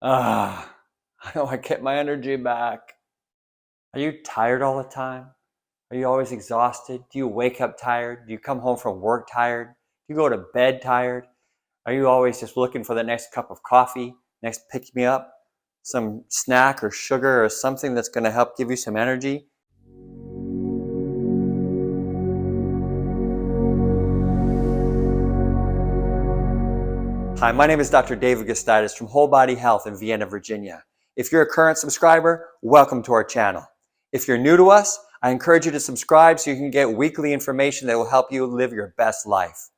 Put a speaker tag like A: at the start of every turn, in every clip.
A: Ah, how do I get my energy back? Are you tired all the time? Are you always exhausted? Do you wake up tired? Do you come home from work tired? Do you go to bed tired? Are you always just looking for the next cup of coffee, next pick me up, some snack or sugar or something that's going to help give you some energy? Hi, my name is Dr. David Gustitus from Whole Body Health in Vienna, Virginia. If you're a current subscriber, welcome to our channel. If you're new to us, I encourage you to subscribe so you can get weekly information that will help you live your best life.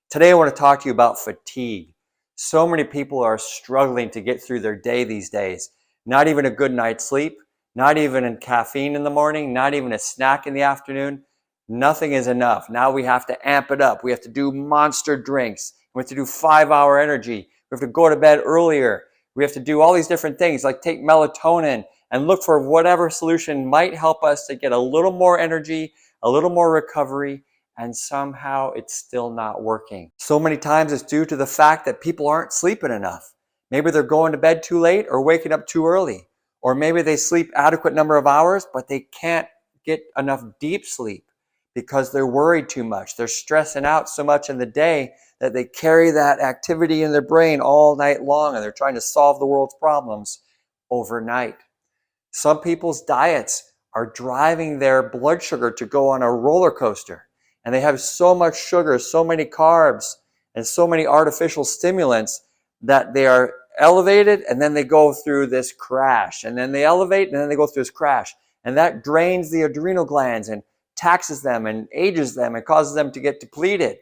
A: Today I want to talk to you about fatigue. So many people are struggling to get through their day these days. Not even a good night's sleep, not even a caffeine in the morning, not even a snack in the afternoon. Nothing is enough. Now we have to amp it up. We have to do monster drinks. We have to do 5-hour energy. We have to go to bed earlier. We have to do all these different things like take melatonin and look for whatever solution might help us to get a little more energy, a little more recovery, and somehow it's still not working. So many times it's due to the fact that people aren't sleeping enough. Maybe they're going to bed too late or waking up too early. Or maybe they sleep adequate number of hours, but they can't get enough deep sleep because they're worried too much. They're stressing out so much in the day that they carry that activity in their brain all night long, and they're trying to solve the world's problems overnight. Some people's diets are driving their blood sugar to go on a roller coaster, and they have so much sugar, so many carbs, and so many artificial stimulants that they are elevated, and then they go through this crash, and then they elevate, and then they go through this crash, and that drains the adrenal glands and taxes them and ages them and causes them to get depleted.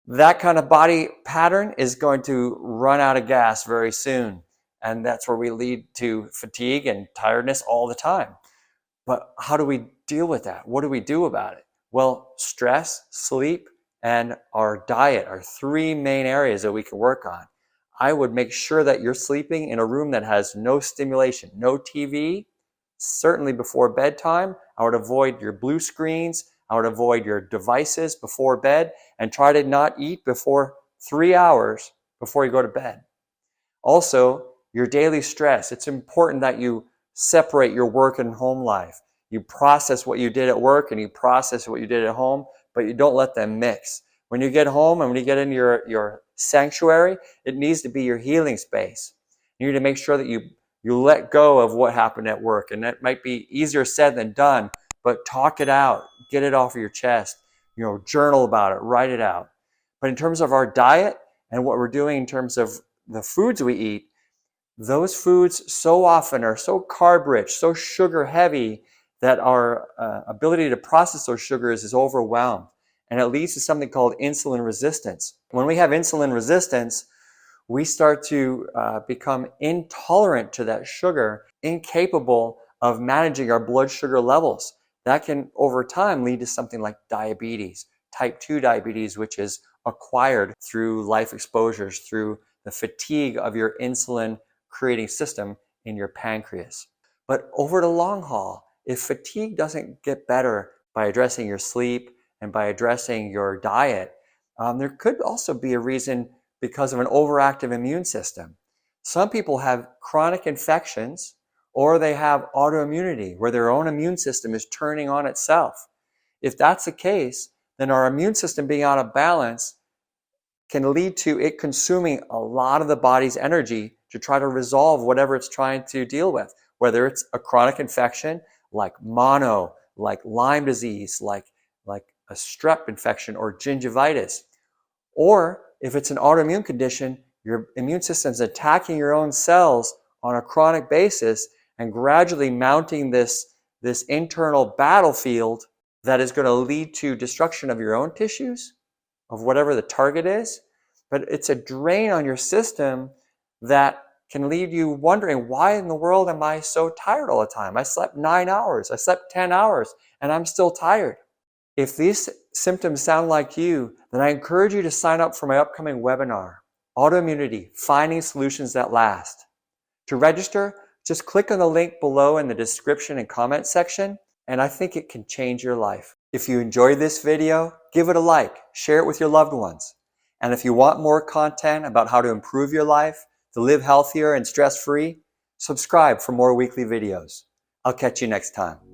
A: That kind of body pattern is going to run out of gas very soon. And that's where we lead to fatigue and tiredness all the time. But how do we deal with that? What do we do about it? Well, stress, sleep, and our diet are three main areas that we can work on. I would make sure that you're sleeping in a room that has no stimulation, no TV, certainly before bedtime. I would avoid your blue screens. I would avoid your devices before bed and try to not eat before 3 hours before you go to bed. Also, your daily stress. It's important that you separate your work and home life. You process what you did at work and you process what you did at home, but you don't let them mix. When you get home and when you get into your sanctuary, it needs to be your healing space. You need to make sure that you let go of what happened at work. And that might be easier said than done, but talk it out, get it off of your chest, journal about it, write it out. But in terms of our diet and what we're doing in terms of the foods we eat, those foods so often are so carb rich, so sugar heavy that our ability to process those sugars is overwhelmed. And it leads to something called insulin resistance. When we have insulin resistance, we start to become intolerant to that sugar, incapable of managing our blood sugar levels. That can, over time, lead to something like diabetes, type 2 diabetes, which is acquired through life exposures, through the fatigue of your insulin creating system in your pancreas. But over the long haul, if fatigue doesn't get better by addressing your sleep and by addressing your diet, there could also be a reason because of an overactive immune system. Some people have chronic infections or they have autoimmunity where their own immune system is turning on itself. If that's the case, then our immune system being out of balance can lead to it consuming a lot of the body's energy to try to resolve whatever it's trying to deal with, whether it's a chronic infection like mono, like Lyme disease, like a strep infection or gingivitis, or if it's an autoimmune condition, your immune system is attacking your own cells on a chronic basis and gradually mounting this internal battlefield that is going to lead to destruction of your own tissues, of whatever the target is. But it's a drain on your system that can leave you wondering, why in the world am I so tired all the time? I slept 9 hours, I slept 10 hours, and I'm still tired. If these symptoms sound like you, then I encourage you to sign up for my upcoming webinar, Autoimmunity, Finding Solutions That Last. To register, just click on the link below in the description and comment section, and I think it can change your life. If you enjoyed this video, give it a like, share it with your loved ones. And if you want more content about how to improve your life, to live healthier and stress-free, Subscribe for more weekly videos. I'll catch you next time.